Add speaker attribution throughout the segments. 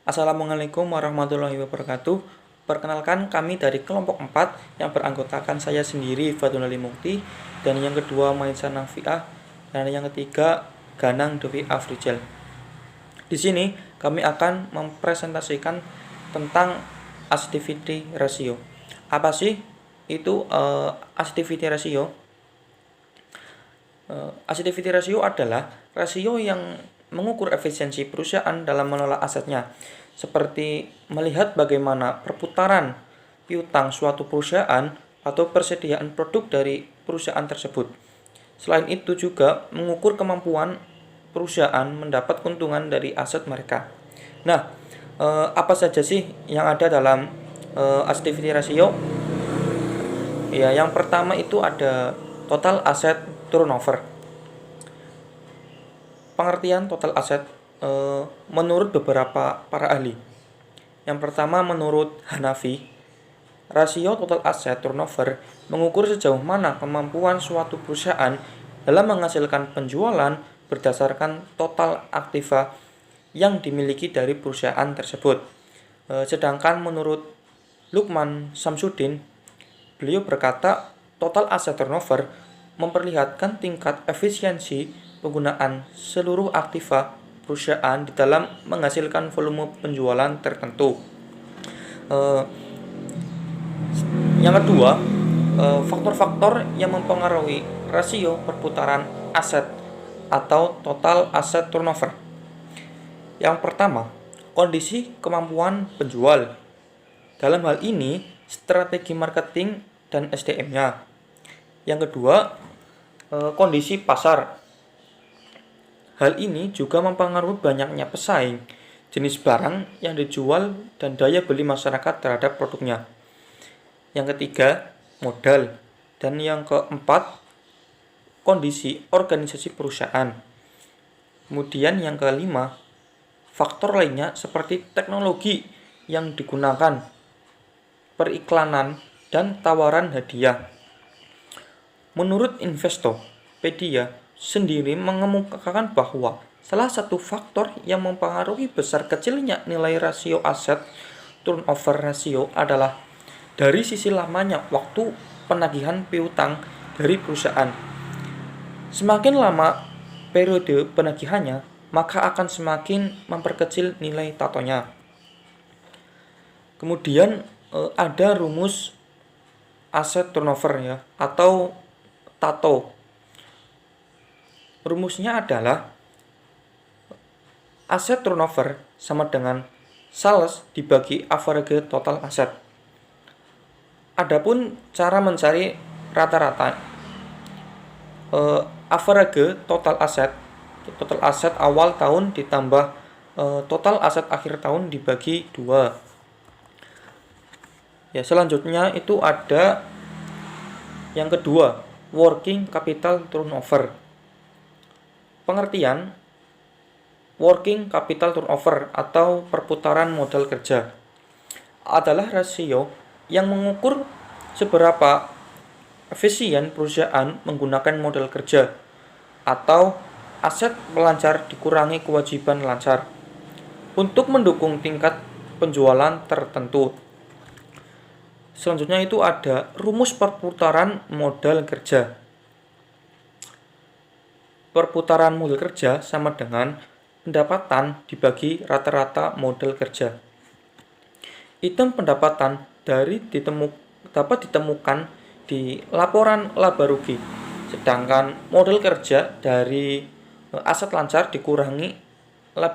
Speaker 1: Assalamualaikum warahmatullahi wabarakatuh. Perkenalkan, kami dari kelompok 4 yang beranggotakan saya sendiri, Fadlun Ali Mukti, dan yang kedua Maisa Nafiah, dan yang ketiga Ganang Dewi Afrizal. Di sini kami akan mempresentasikan tentang acidity ratio. Apa sih itu acidity ratio? Acidity ratio adalah rasio yang mengukur efisiensi perusahaan dalam mengelola asetnya, seperti melihat bagaimana perputaran piutang suatu perusahaan atau persediaan produk dari perusahaan tersebut. Selain itu juga mengukur kemampuan perusahaan mendapat keuntungan dari aset mereka. Nah, apa saja sih yang ada dalam acidity ratio? Ya, yang pertama itu ada total asset turnover. Pengertian total aset menurut beberapa para ahli. Yang pertama, menurut Hanafi, rasio total aset turnover mengukur sejauh mana kemampuan suatu perusahaan dalam menghasilkan penjualan berdasarkan total aktiva yang dimiliki dari perusahaan tersebut. Sedangkan menurut Lukman Samsudin, beliau berkata total aset turnover memperlihatkan tingkat efisiensi penggunaan seluruh aktiva perusahaan di dalam menghasilkan volume penjualan tertentu. Yang kedua, faktor-faktor yang mempengaruhi rasio perputaran aset atau total aset turnover. Yang pertama, kondisi kemampuan penjual. Dalam hal ini, strategi marketing dan SDM-nya. Yang kedua, kondisi pasar. Hal ini juga mempengaruhi banyaknya pesaing, jenis barang yang dijual, dan daya beli masyarakat terhadap produknya. Yang ketiga, modal. Dan yang keempat, kondisi organisasi perusahaan. Kemudian yang kelima, faktor lainnya seperti teknologi yang digunakan, periklanan, dan tawaran hadiah. Menurut Investopedia sendiri mengemukakan bahwa salah satu faktor yang mempengaruhi besar kecilnya nilai rasio aset turnover ratio adalah dari sisi lamanya waktu penagihan piutang dari perusahaan. Semakin lama periode penagihannya, maka akan semakin memperkecil nilai tatonya. Kemudian ada rumus aset turnover ya, atau TATO. Rumusnya adalah aset turnover sama dengan sales dibagi average total aset. Adapun cara mencari rata-rata average total aset awal tahun ditambah total aset akhir tahun dibagi 2. Ya, selanjutnya itu ada yang kedua, working capital turnover. Pengertian working capital turnover atau perputaran modal kerja adalah rasio yang mengukur seberapa efisien perusahaan menggunakan modal kerja atau aset melancar dikurangi kewajiban lancar untuk mendukung tingkat penjualan tertentu. Selanjutnya itu ada rumus perputaran modal kerja. Perputaran modal kerja sama dengan pendapatan dibagi rata-rata modal kerja. Item pendapatan dapat ditemukan di laporan laba rugi, sedangkan modal kerja dari aset lancar dikurangi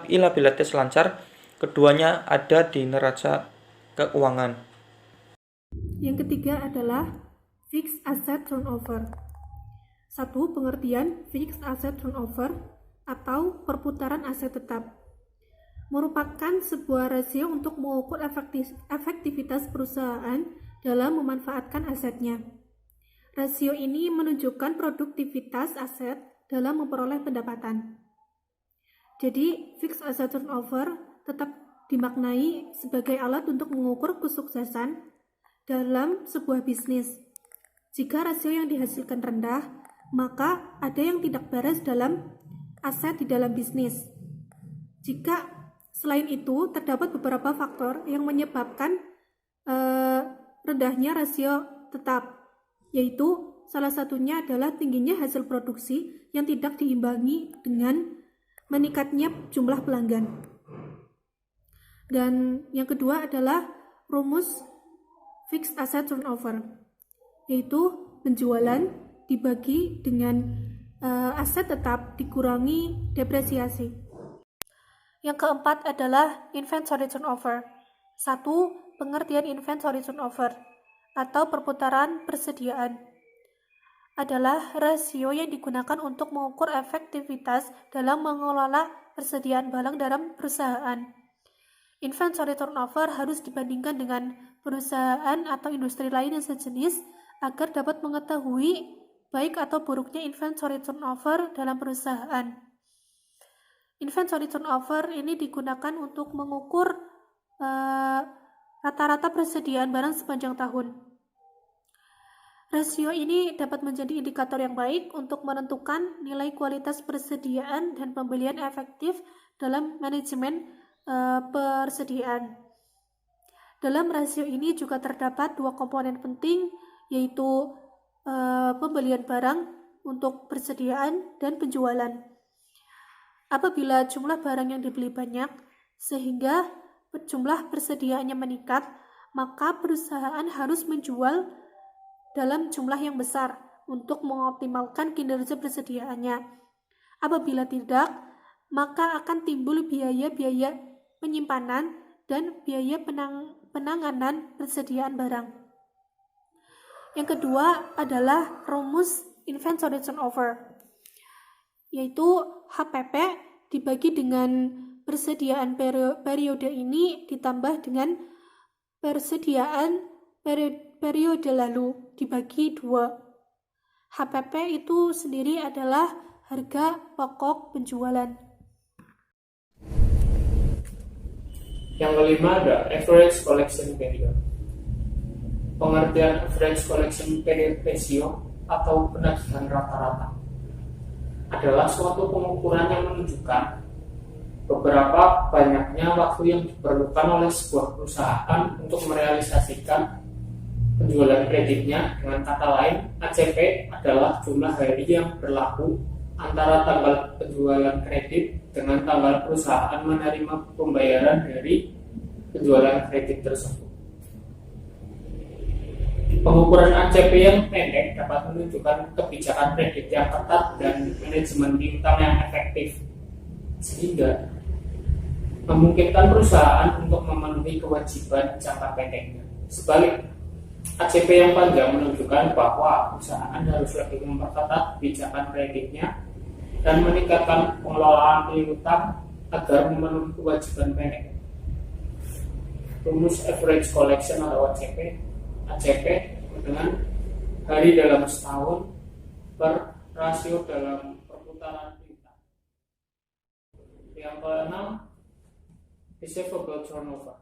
Speaker 1: liabilitas lancar, keduanya ada di neraca keuangan.
Speaker 2: Yang ketiga adalah fixed asset turnover. Satu, pengertian fixed asset turnover atau perputaran aset tetap merupakan sebuah rasio untuk mengukur efektivitas perusahaan dalam memanfaatkan asetnya. Rasio ini menunjukkan produktivitas aset dalam memperoleh pendapatan. Jadi, fixed asset turnover tetap dimaknai sebagai alat untuk mengukur kesuksesan dalam sebuah bisnis. Jika rasio yang dihasilkan rendah, maka ada yang tidak beres dalam aset di dalam bisnis. Jika Selain itu, terdapat beberapa faktor yang menyebabkan rendahnya rasio tetap, yaitu salah satunya adalah tingginya hasil produksi yang tidak diimbangi dengan meningkatnya jumlah pelanggan. Dan yang kedua adalah rumus fixed asset turnover, yaitu penjualan dibagi dengan aset tetap dikurangi depresiasi. Yang keempat adalah inventory turnover. 1. Pengertian inventory turnover atau perputaran persediaan adalah rasio yang digunakan untuk mengukur efektivitas dalam mengelola persediaan barang dalam perusahaan. Inventory turnover harus dibandingkan dengan perusahaan atau industri lain yang sejenis agar dapat mengetahui baik atau buruknya inventory turnover dalam perusahaan. Inventory turnover ini digunakan untuk mengukur rata-rata persediaan barang sepanjang tahun. Rasio ini dapat menjadi indikator yang baik untuk menentukan nilai kualitas persediaan dan pembelian efektif dalam manajemen persediaan. Dalam rasio ini juga terdapat dua komponen penting, yaitu pembelian barang untuk persediaan dan penjualan. Apabila jumlah barang yang dibeli banyak, sehingga jumlah persediaannya meningkat, maka perusahaan harus menjual dalam jumlah yang besar untuk mengoptimalkan kinerja persediaannya. Apabila tidak, maka akan timbul biaya-biaya penyimpanan dan biaya penanganan persediaan barang. Yang kedua adalah rumus inventory turnover, yaitu HPP dibagi dengan persediaan periode ini ditambah dengan persediaan periode lalu dibagi 2. HPP itu sendiri adalah harga pokok penjualan.
Speaker 3: Yang kelima ada average collection period. Pengertian average collection period ratio atau penagihan rata-rata adalah suatu pengukuran yang menunjukkan beberapa banyaknya waktu yang diperlukan oleh sebuah perusahaan untuk merealisasikan penjualan kreditnya. Dengan kata lain, ACP adalah jumlah hari yang berlaku antara tanggal penjualan kredit dengan tanggal perusahaan menerima pembayaran dari penjualan kredit tersebut. Pengukuran ACP yang pendek dapat menunjukkan kebijakan kredit yang ketat dan manajemen piutang yang efektif, sehingga memungkinkan perusahaan untuk memenuhi kewajiban jangka pendeknya. Sebaliknya, ACP yang panjang menunjukkan bahwa perusahaan harus lebih memperketat kebijakan kreditnya dan meningkatkan pengelolaan piutang agar memenuhi kewajiban pendek. Rumus average collection atau ACP dengan hari dalam setahun per rasio dalam perputaran piutang. Yang keenam, receivable turnover.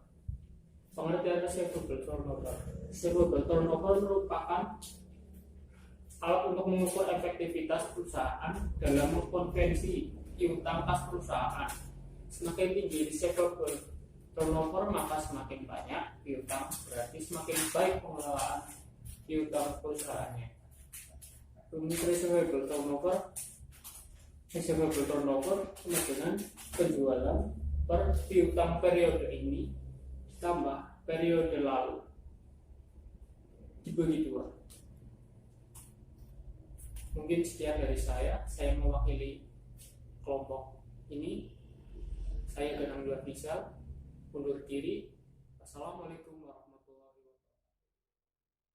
Speaker 3: Pengertian receivable turnover. Receivable turnover merupakan alat untuk mengukur efektivitas perusahaan dalam mengkonversi piutang kas perusahaan. Semakin tinggi receivable turnover, maka semakin banyak piutang, berarti semakin baik pengelolaan piutang perusahaannya. Rumus receivable turnover sama dengan penjualan per piutang periode ini tambah periode lalu dibagi 2. Mungkin sekian dari saya mewakili kelompok ini. Saya Danang Dua Rizal undur diri. Assalamualaikum warahmatullahi wabarakatuh.